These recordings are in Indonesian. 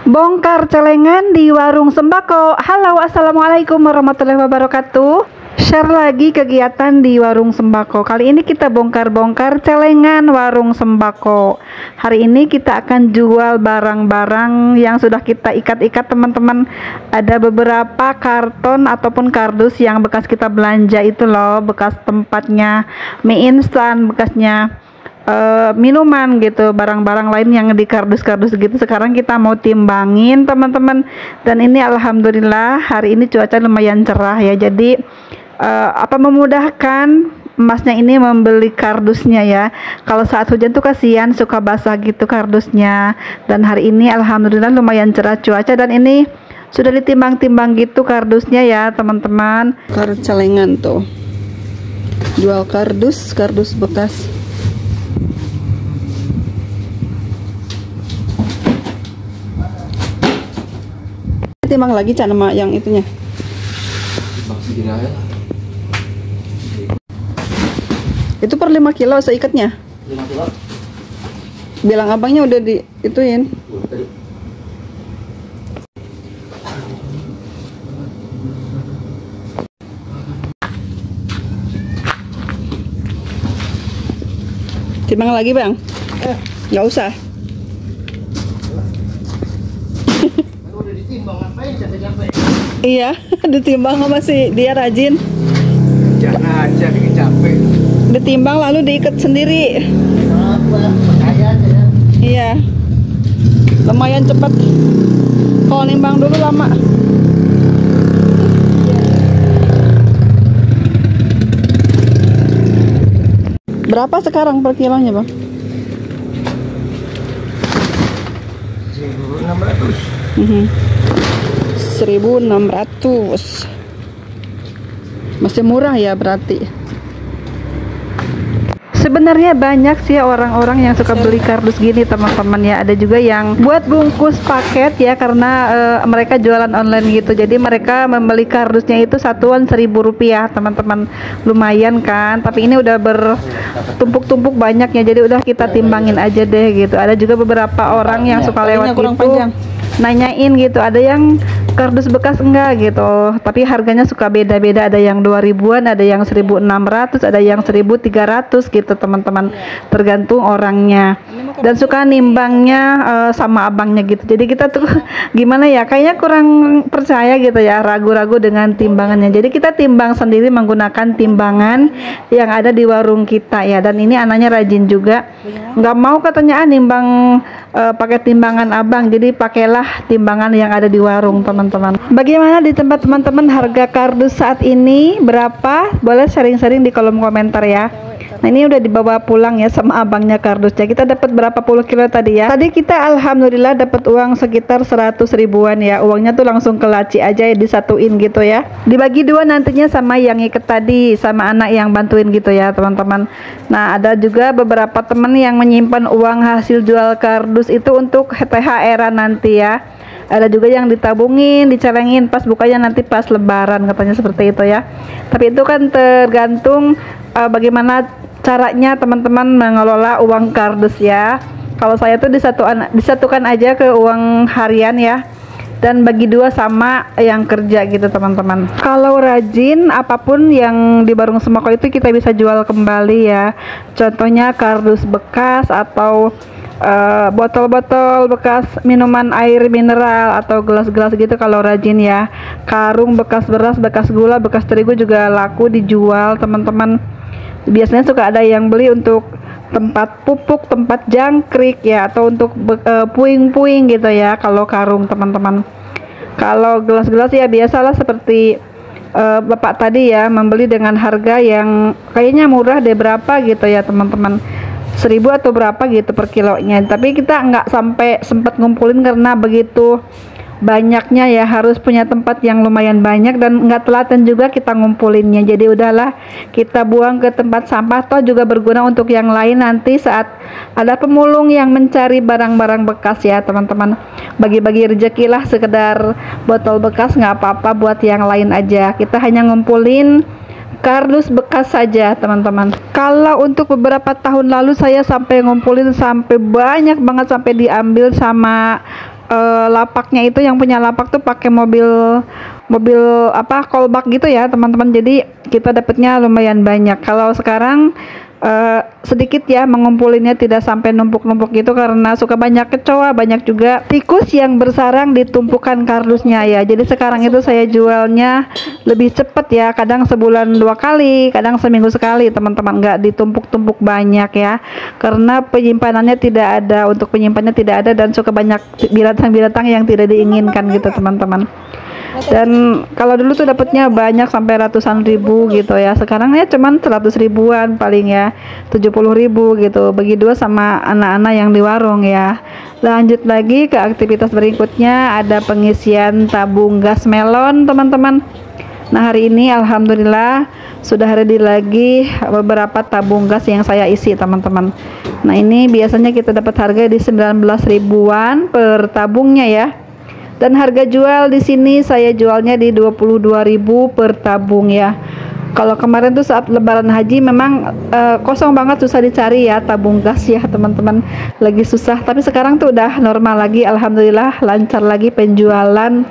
Bongkar celengan di warung sembako. Halo, assalamualaikum warahmatullahi wabarakatuh. Share lagi kegiatan di warung sembako. Kali ini kita bongkar-bongkar celengan warung sembako. Hari ini kita akan jual barang-barang yang sudah kita ikat-ikat, teman-teman. Ada beberapa karton ataupun kardus yang bekas kita belanja itu loh, bekas tempatnya mie instan, bekasnya minuman gitu, barang-barang lain yang di kardus-kardus gitu. Sekarang kita mau timbangin, teman-teman. Dan ini alhamdulillah hari ini cuaca lumayan cerah ya, jadi memudahkan Masnya ini membeli kardusnya ya. Kalau saat hujan tuh kasihan, suka basah gitu kardusnya. Dan hari ini alhamdulillah lumayan cerah cuaca, dan ini sudah ditimbang-timbang gitu kardusnya ya, teman-teman. Kardus celengan tuh, jual kardus bekas. Timbang lagi Cak nama yang itunya. Timbang segini aja. Itu per 5 kilo seikatnya. 5 kilo. Bilang abangnya udah diituin. Timbang lagi bang? Nggak usah. Udah ditimbang, ngapain capek-capek? Iya, ditimbang sama si dia rajin. Jangan aja bikin capek. Ditimbang lalu diikat sendiri. Percaya aja ya. Iya, lumayan cepat. Kalau nimbang dulu lama. Berapa sekarang per kilonya bang? 1.600. 1.600. Masih murah ya berarti. Sebenarnya banyak sih orang-orang yang suka beli kardus gini, teman-teman ya. Ada juga yang buat bungkus paket ya, karena mereka jualan online gitu. Jadi mereka membeli kardusnya itu satuan Rp1.000, teman-teman. Lumayan kan? Tapi ini udah bertumpuk-tumpuk banyak ya. Jadi udah kita timbangin aja deh gitu. Ada juga beberapa orang yang suka lewat itu nanyain gitu, ada yang kardus bekas enggak gitu, tapi harganya suka beda-beda, ada yang 2.000-an, ada yang 1.600, ada yang 1.300 gitu, teman-teman. Tergantung orangnya dan suka nimbangnya sama abangnya gitu. Jadi kita tuh gimana ya, kayaknya kurang percaya gitu ya, ragu-ragu dengan timbangannya. Jadi kita timbang sendiri menggunakan timbangan yang ada di warung kita ya. Dan ini anaknya rajin juga, nggak mau katanya nimbang pakai timbangan abang, jadi pakailah timbangan yang ada di warung, teman-teman. Bagaimana di tempat teman-teman harga kardus saat ini berapa? Boleh sharing-sharing di kolom komentar ya. Nah ini udah dibawa pulang ya sama abangnya kardusnya. Kita dapat berapa puluh kilo tadi ya. Tadi kita alhamdulillah dapat uang sekitar 100 ribuan ya. Uangnya tuh langsung ke laci aja ya, disatuin gitu ya. Dibagi dua nantinya sama yang iket tadi, sama anak yang bantuin gitu ya, teman-teman. Nah ada juga beberapa teman yang menyimpan uang hasil jual kardus itu untuk THR-an nanti ya. Ada juga yang ditabungin, dicelengin pas bukanya nanti pas lebaran, katanya seperti itu ya. Tapi itu kan tergantung bagaimana caranya teman-teman mengelola uang kardus ya. Kalau saya tuh disatukan aja ke uang harian ya, dan bagi dua sama yang kerja gitu, teman-teman. Kalau rajin, apapun yang di warung sembako itu kita bisa jual kembali ya. Contohnya kardus bekas atau botol-botol bekas minuman air mineral atau gelas-gelas gitu kalau rajin ya. Karung bekas beras, bekas gula, bekas terigu juga laku dijual, teman-teman. Biasanya suka ada yang beli untuk tempat pupuk, tempat jangkrik ya, atau untuk puing-puing gitu ya kalau karung, teman-teman. Kalau gelas-gelas ya biasalah seperti bapak tadi ya, membeli dengan harga yang kayaknya murah deh, berapa gitu ya, teman-teman. 1.000 atau berapa gitu per kilonya. Tapi kita nggak sampai sempat ngumpulin karena begitu banyaknya ya, harus punya tempat yang lumayan banyak dan nggak telaten juga kita ngumpulinnya. Jadi udahlah kita buang ke tempat sampah, toh juga berguna untuk yang lain nanti saat ada pemulung yang mencari barang-barang bekas ya, teman-teman. Bagi-bagi rezeki lah, sekedar botol bekas nggak apa-apa, buat yang lain aja. Kita hanya ngumpulin kardus bekas saja, teman-teman. Kalau untuk beberapa tahun lalu saya sampai ngumpulin sampai banyak banget, sampai diambil sama lapaknya itu, yang punya lapak tuh pakai mobil apa kolbak gitu ya teman-teman. Jadi kita dapatnya lumayan banyak. Kalau sekarang sedikit ya mengumpulinnya, tidak sampai numpuk-numpuk gitu karena suka banyak kecoa, banyak juga tikus yang bersarang di tumpukan kardusnya ya. Jadi sekarang itu saya jualnya lebih cepat ya, kadang sebulan 2 kali, kadang seminggu sekali teman-teman, nggak ditumpuk-tumpuk banyak ya, karena penyimpanannya tidak ada, untuk penyimpanannya tidak ada, dan suka banyak binatang-binatang yang tidak diinginkan gitu teman-teman. Dan kalau dulu tuh dapatnya banyak sampai ratusan ribu gitu ya, sekarang ya cuman 100 ribuan paling ya, 70 ribu gitu, bagi dua sama anak-anak yang di warung ya. Lanjut lagi ke aktivitas berikutnya, ada pengisian tabung gas melon teman-teman. Nah hari ini alhamdulillah sudah ready lagi beberapa tabung gas yang saya isi teman-teman. Nah ini biasanya kita dapat harga di 19 ribuan per tabungnya ya. Dan harga jual di sini saya jualnya di 22.000 per tabung ya. Kalau kemarin tuh saat lebaran haji memang kosong banget, susah dicari ya tabung gas ya teman-teman, lagi susah. Tapi sekarang tuh udah normal lagi, alhamdulillah lancar lagi penjualan.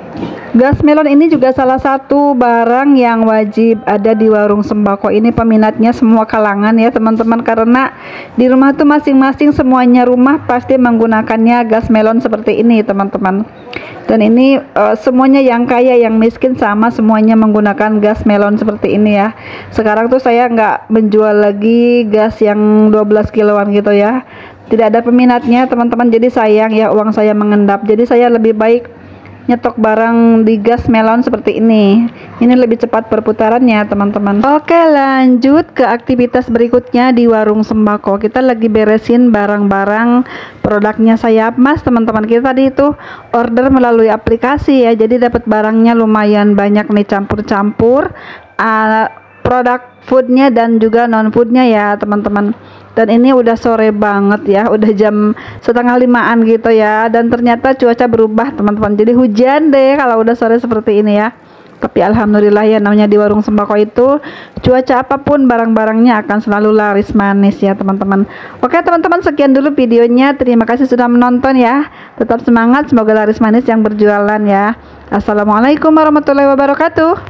Gas melon ini juga salah satu barang yang wajib ada di warung sembako ini, peminatnya semua kalangan ya teman-teman, karena di rumah tuh masing-masing semuanya rumah pasti menggunakannya gas melon seperti ini teman-teman. Dan ini semuanya yang kaya yang miskin sama semuanya menggunakan gas melon seperti ini ya. Sekarang tuh saya nggak menjual lagi gas yang 12 kiloan gitu ya, tidak ada peminatnya teman-teman, jadi sayang ya uang saya mengendap. Jadi saya lebih baik nyetok barang di gas melon seperti ini lebih cepat perputarannya teman-teman. Oke, lanjut ke aktivitas berikutnya di warung sembako. Kita lagi beresin barang-barang produknya Sayap Mas teman-teman. Kita tadi itu order melalui aplikasi ya, jadi dapat barangnya lumayan banyak nih, campur-campur produk foodnya dan juga non foodnya ya teman-teman. Dan ini udah sore banget ya, udah jam 4:30 gitu ya, dan ternyata cuaca berubah teman-teman, jadi hujan deh kalau udah sore seperti ini ya. Tapi alhamdulillah ya, namanya di warung sembako itu cuaca apapun barang-barangnya akan selalu laris manis ya teman-teman. Oke teman-teman, sekian dulu videonya, terima kasih sudah menonton ya, tetap semangat, semoga laris manis yang berjualan ya. Assalamualaikum warahmatullahi wabarakatuh.